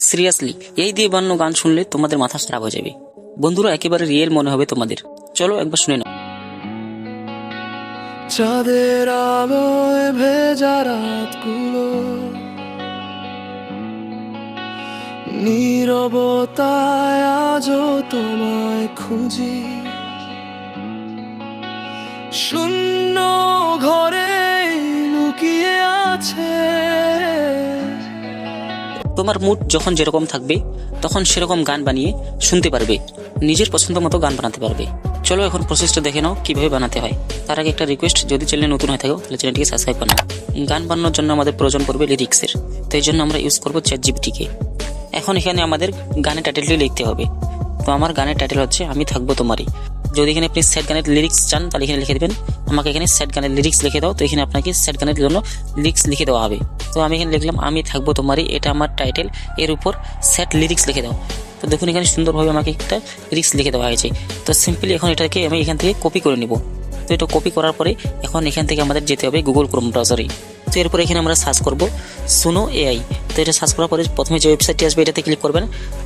Seriously এই দিয়ে বানানো গান শুনলে তোমাদের মাথা খারাপ হয়ে যাবে বন্ধুরা, একেবারে রিয়েল মনে হবে তোমাদের। চলো একবার শুনে নাও। চাঁদের আলোয় ভেজা রাতগুলো, নীরবতায় আজও তোমায় খুঁজি। শূন্য ঘরে লুকিয়ে আছে। তোমার মুড যখন যেরকম থাকবে তখন সেরকম গান বানিয়ে শুনতে পারবে, নিজের পছন্দ মতো গান বানাতে পারবে। চলো এখন প্রসেসটা দেখে নাও কিভাবে বানাতে হয়। তার আগে একটা রিকোয়েস্ট, যদি চ্যানেলে নতুন হয়ে থাকো তাহলে চ্যানেলটিকে সাবস্ক্রাইব করে নাও। গান বানানোর জন্য আমাদের প্রয়োজন পড়বে লিরিক্সের, তো এই জন্য আমরা ইউজ করবো চ্যাটজিপিটিকে। এখন এখানে আমাদের গানের টাইটেলটি লিখতে হবে। তো আমার গানের টাইটেল হচ্ছে আমি থাকবো তোমারই। যদি এখানে আপনি স্যাড গানের লিরিক্স চান তাহলে এখানে লিখে দেবেন আমাকে এখানে স্যাড গানের লিরিক্স লিখে দাও, তো এখানে আপনাকে স্যাড গানের জন্য লিরিক্স লিখে দেওয়া হবে। তো আমি এখানে লিখলাম আমি থাকবো তোমারই, এটা আমার টাইটেল, এর উপর স্যাড লিরিক্স লিখে দাও। তো দেখুন এখানে সুন্দরভাবে আমাকে একটা লিরিক্স লিখে দেওয়া হয়েছে। তো সিম্পলি এখন এটাকে আমি এখান থেকে কপি করে নিব। তো এটা কপি করার পরে এখন এখান থেকে আমাদের যেতে হবে গুগল ক্রোম ব্রাউজারে। তো এরপর এখানে আমরা সার্চ করব সুনো এআই। তো এটা সার্চ করার পরে প্রথমে যে ওয়েবসাইটটি আসবে এটাতে ক্লিক করবেন,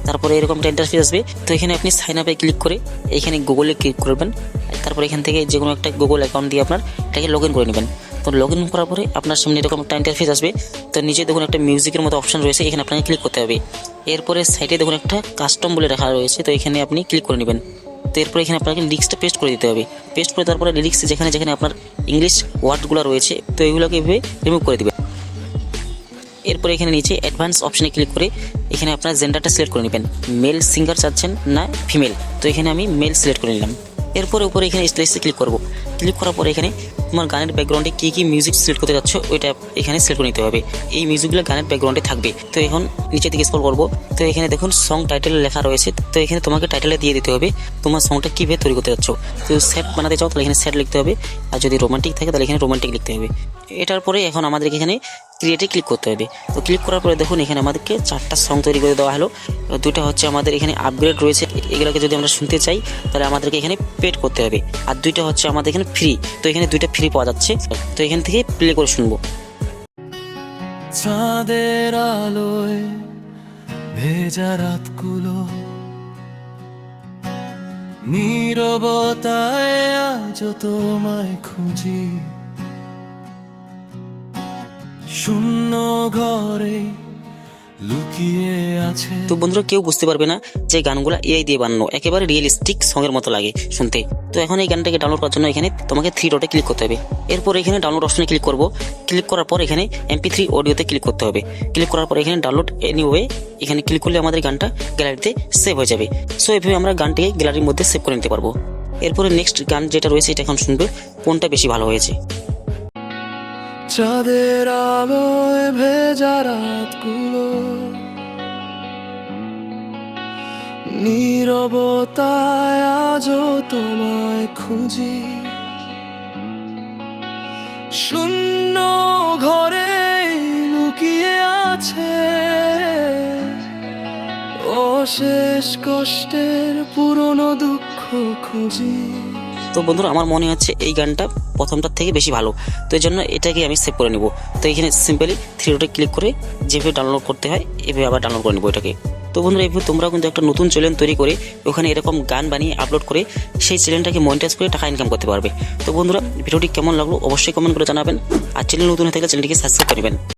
তারপরে এরকম একটা ইন্টারফেস আসবে। তো এখানে আপনি সাইন আপে ক্লিক করে এখানে গুগলে ক্লিক করবেন, তারপর এখান থেকে যে কোনো একটা গুগল অ্যাকাউন্ট দিয়ে আপনার এটাকে লগ ইন করে নেবেন। তো লগ ইন করার পরে আপনার সামনে এরকম একটা ইন্টারফেস আসবে। তো নিচে দেখুন একটা মিউজিকের মতো অপশন রয়েছে, এখানে আপনাকে ক্লিক করতে হবে। এরপরে সাইডে দেখুন একটা কাস্টম বলে রাখা রয়েছে, তো এখানে আপনি ক্লিক করে নেবেন। তো এরপরে এখানে আপনাকে লিরিক্সটা পেস্ট করে দিতে হবে। পেস্ট করে তারপরে লিরিক্স যেখানে যেখানে আপনার ইংলিশ ওয়ার্ডগুলো রয়েছে তো এগুলোকে এভাবে রিমুভ করে দেবেন। এরপরে এখানে নিচে অ্যাডভান্স অপশনে ক্লিক করে এখানে আপনার জেন্ডারটা সিলেক্ট করে নেবেন, মেল সিঙ্গার চাচ্ছেন না ফিমেল। তো এখানে আমি মেল সিলেক্ট করে নিলাম। এরপরে উপরে এখানে স্প্লেসে ক্লিক করব। ক্লিক করার পরে এখানে তোমার গানের ব্যাকগ্রাউন্ডে কী কী মিউজিক সিলেক্ট করতে যাচ্ছ ওইটা এখানে সিলেক্ট করে নিতে হবে। এই মিউজিকগুলো গানের ব্যাকগ্রাউন্ডে থাকবে। তো এখন নিচে দিকে স্ক্রল করব। তো এখানে দেখুন সং টাইটেল লেখা রয়েছে, তো এখানে তোমাকে টাইটেলে দিয়ে দিতে হবে তোমার সংটা কীভাবে তৈরি করতে যাচ্ছ। তো স্যাড বানাতে চাও তাহলে এখানে স্যাড লিখতে হবে, আর যদি রোমান্টিক থাকে তাহলে এখানে রোমান্টিক লিখতে হবে। এটার পরে এখন আমাদেরকে এখানে ক্রিয়েটে ক্লিক করতে হবে। তো ক্লিক করার পরে দেখুন এখানে আমাদেরকে 4টা সং তৈরি করে দেওয়া হলো। দুটো হচ্ছে আমাদের এখানে আপগ্রেড রয়েছে, এগুলোকে যদি আমরা শুনতে চাই তাহলে আমাদেরকে এখানে পেড করতে হবে। আর দুইটা হচ্ছে আমাদের এখানে ফ্রি, তো এখানে দুইটা ফ্রি পাওয়া যাচ্ছে। তো এখান থেকে প্লে করে শুনবো। চাঁদের আলোয় ভেজা রাতগুলো, নীরবতায় আজও তোমায় খুঁজি। শূন্য ঘরে লুকিয়ে আছে। তো বন্ধুরা কেউ বুঝতে পারবে না যে গানগুলো এআই দিয়ে বানানো, একেবারে রিয়েলিস্টিক সঙ্গের মতো লাগে শুনতে। তো এখন এই গানটাকে ডাউনলোড করার জন্য এখানে তোমাকে 3 ডটে ক্লিক করতে হবে। এরপর এখানে ডাউনলোড অপশনে ক্লিক করব। ক্লিক করার পর এখানে MP3 অডিওতে ক্লিক করতে হবে। ক্লিক করার পর এখানে ডাউনলোড এনিওয়ে এখানে ক্লিক করলে আমাদের গানটা গ্যালারিতে সেভ হয়ে যাবে। সো এভাবে আমরা গানটিকে গ্যালারির মধ্যে সেভ করে নিতে পারবো। এরপরে নেক্সট গান যেটা রয়েছে এটা এখন শুনবে কোনটা বেশি ভালো হয়েছে। চাঁদের আলোয় ভেজা রাতগুলো, নীরবতায় আজও তোমায় খুঁজি। শূন্য ঘরে লুকিয়ে আছে অশেষ কষ্টের পুরনো দুঃখ খুঁজি। তো বন্ধুরা আমার মনে হচ্ছে এই গানটা প্রথমটার থেকে বেশি ভালো, তো এই জন্য এটাকে আমি সেভ করে নিব। তো এখানে সিম্পলি 3 ডটে ক্লিক করে যেভাবে ডাউনলোড করতে হয় এভাবে আবার ডাউনলোড করে নেবো এটাকে। তো বন্ধুরা এইভাবে তোমরা কিন্তু একটা নতুন চ্যানেল তৈরি করে ওখানে এরকম গান বানিয়ে আপলোড করে সেই চ্যানেলটাকে মনিটাইজ করে টাকা ইনকাম করতে পারবে। তো বন্ধুরা ভিডিওটি কেমন লাগলো অবশ্যই কমেন্ট করে জানাবেন, আর চ্যানেল নতুন হয়ে থাকলে চ্যানেলটিকে সাবস্ক্রাইব করবেন।